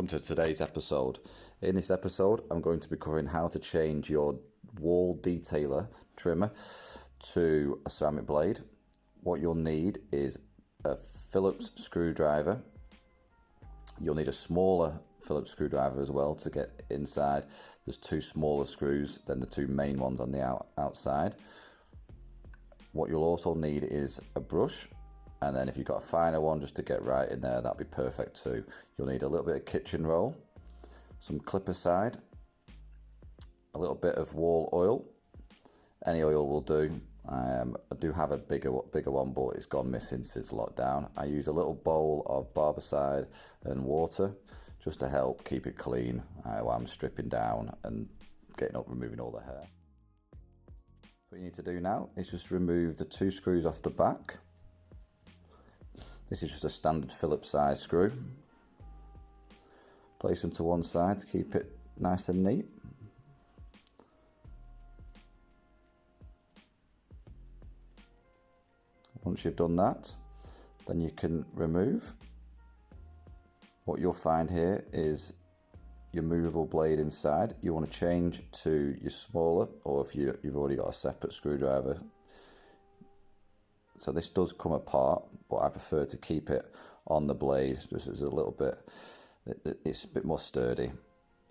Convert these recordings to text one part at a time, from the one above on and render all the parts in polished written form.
welcome to today's episode. In this episode, I'm going to be covering how to change your wall detailer trimmer to a ceramic blade. What you'll need is a Phillips screwdriver. You'll need a smaller Phillips screwdriver as well to get inside. There's two smaller screws than the two main ones on the outside. What you'll also need is a brush. And then if you've got a finer one just to get right in there, that'd be perfect too. You'll need a little bit of kitchen roll, some clipper side, a little bit of wall oil. Any oil will do. I do have a bigger one, but it's gone missing since lockdown. I use a little bowl of barbicide and water just to help keep it clean while I'm stripping down and removing all the hair. What you need to do now is just remove the two screws off the back. This is just a standard Phillips size screw. Place them to one side to keep it nice and neat. Once you've done that, then you can remove. What you'll find here is your movable blade inside. You want to change to your smaller, or if you've already got a separate screwdriver. So this does come apart, but I prefer to keep it on the blade just as a little bit, it's a bit more sturdy.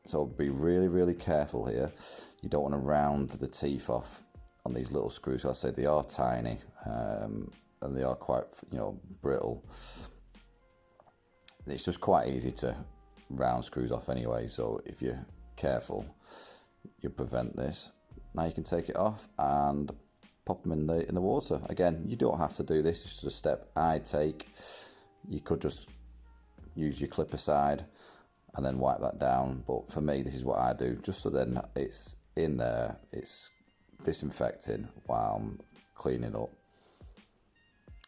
So be really, really careful here. You don't want to round the teeth off on these little screws. I say they are tiny and they are quite, brittle. It's just quite easy to round screws off anyway. So if you're careful, you'll prevent this. Now you can take it off and pop them in the water. Again, you don't have to do this. It's just a step I take. You could just use your clipper side and then wipe that down. But for me, this is what I do, just so then it's in there, it's disinfecting while I'm cleaning up.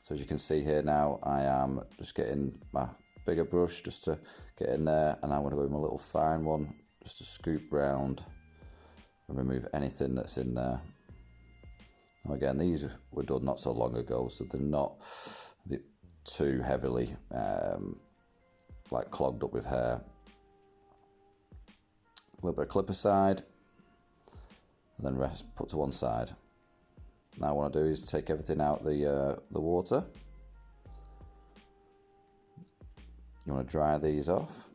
So as you can see here now, I am just getting my bigger brush just to get in there, and I'm going to go with my little fine one just to scoop round and remove anything that's in there. Again, these were done not so long ago, so they're not too heavily clogged up with hair. A little bit of clipper side, and then rest put to one side. Now what I want to do is take everything out the water. You want to dry these off.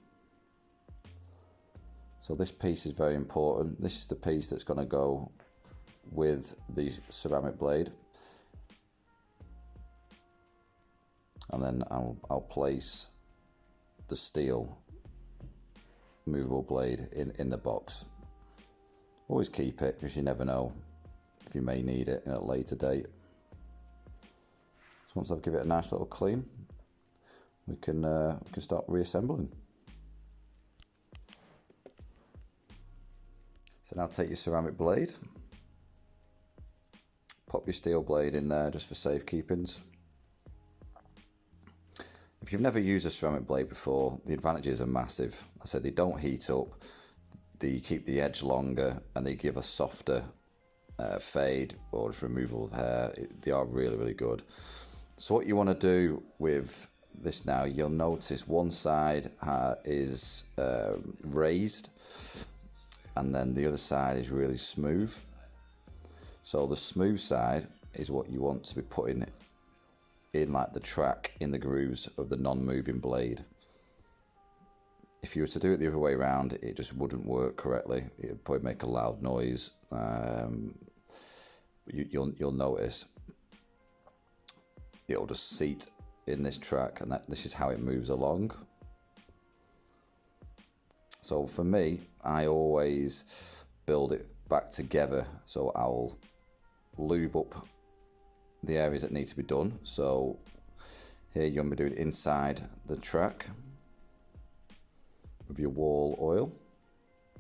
So this piece is very important. This is the piece that's going to go with the ceramic blade, and then I'll place the steel movable blade in the box. Always keep it, because you never know if you may need it in a later date. So once I've given it a nice little clean, we can start reassembling. So now take your ceramic blade, pop your steel blade in there just for safekeepings. If you've never used a ceramic blade before, the advantages are massive. I said they don't heat up, they keep the edge longer, and they give a softer fade or just removal of hair. They are really, really good. So what you want to do with this now, you'll notice one side is raised, and then the other side is really smooth. So the smooth side is what you want to be putting in like the track in the grooves of the non-moving blade. If you were to do it the other way around, it just wouldn't work correctly. It would probably make a loud noise. You'll notice it'll just seat in this track, and this is how it moves along. So for me, I always build it back together. So I'll lube up the areas that need to be done. So here you're going to be doing inside the track with your wall oil.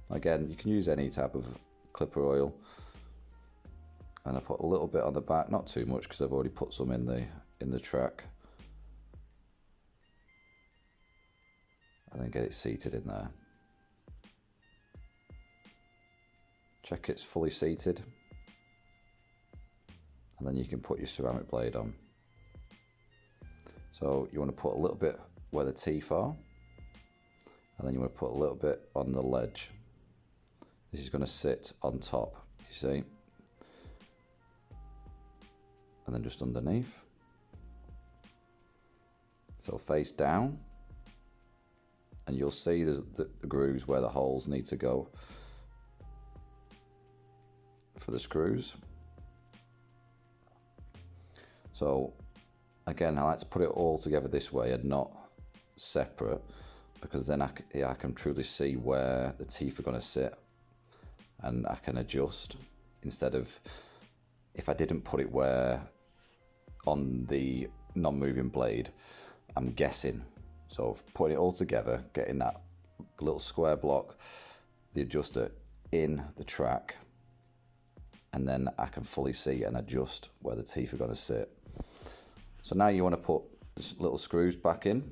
Again, you can use any type of clipper oil, and I put a little bit on the back, not too much because I've already put some in the track, and then get it seated in there. Check it's fully seated, and then you can put your ceramic blade on. So you want to put a little bit where the teeth are, and then you want to put a little bit on the ledge. This is going to sit on top, you see, and then just underneath. So face down, and you'll see there's the grooves where the holes need to go for the screws. So again, I like to put it all together this way and not separate, because then I can truly see where the teeth are going to sit and I can adjust, instead of if I didn't put it where on the non-moving blade, I'm guessing. So putting it all together, getting that little square block, the adjuster in the track, and then I can fully see and adjust where the teeth are going to sit. So now you want to put the little screws back in.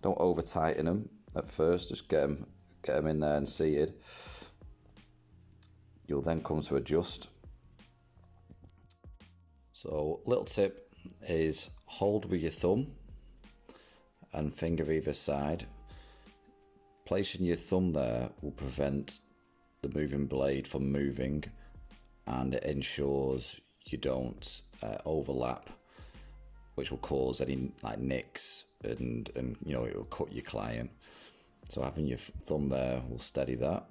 Don't over tighten them at first, just get them in there and seated. You'll then come to adjust. So little tip is hold with your thumb and finger either side. Placing your thumb there will prevent the moving blade from moving, and it ensures you don't overlap, which will cause any like nicks and you know, it will cut your client. So having your thumb there will steady that.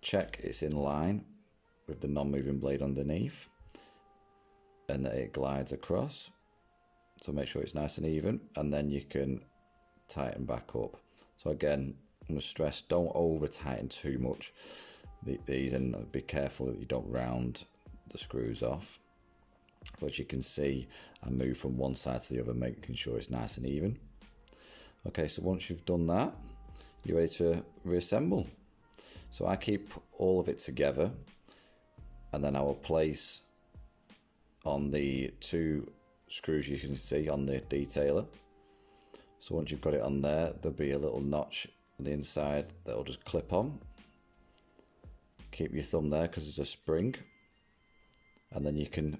Check it's in line with the non-moving blade underneath and that it glides across. So make sure it's nice and even, and then you can tighten back up. So again, I'm going to stress, don't over tighten too much these, and be careful that you don't round the screws off. But as you can see, I move from one side to the other, making sure it's nice and even. Okay, so once you've done that, you're ready to reassemble. So I keep all of it together, and then I will place on the 2 screws you can see on the detailer. So once you've got it on there, there'll be a little notch on the inside that'll just clip on. Keep your thumb there because there's a spring, and then you can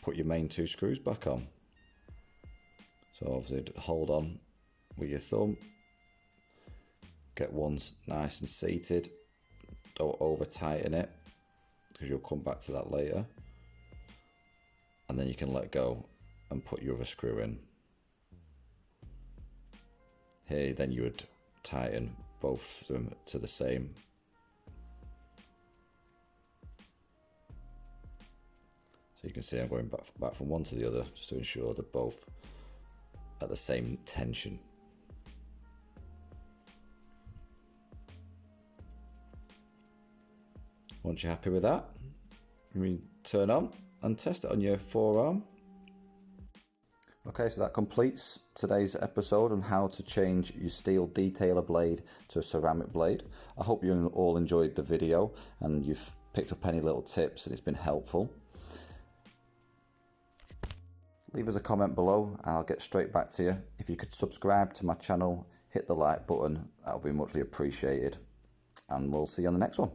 put your main 2 screws back on. So obviously hold on with your thumb, get one nice and seated, don't over tighten it because you'll come back to that later, and then you can let go and put your other screw in. Here then you would tighten both of them to the same. So you can see I'm going back from one to the other just to ensure they're both at the same tension. Once you're happy with that, you turn on and test it on your forearm. Okay, so that completes today's episode on how to change your steel detailer blade to a ceramic blade. I hope you all enjoyed the video and you've picked up any little tips and it's been helpful. Leave us a comment below and I'll get straight back to you. If you could subscribe to my channel, hit the like button, that would be muchly appreciated. And we'll see you on the next one.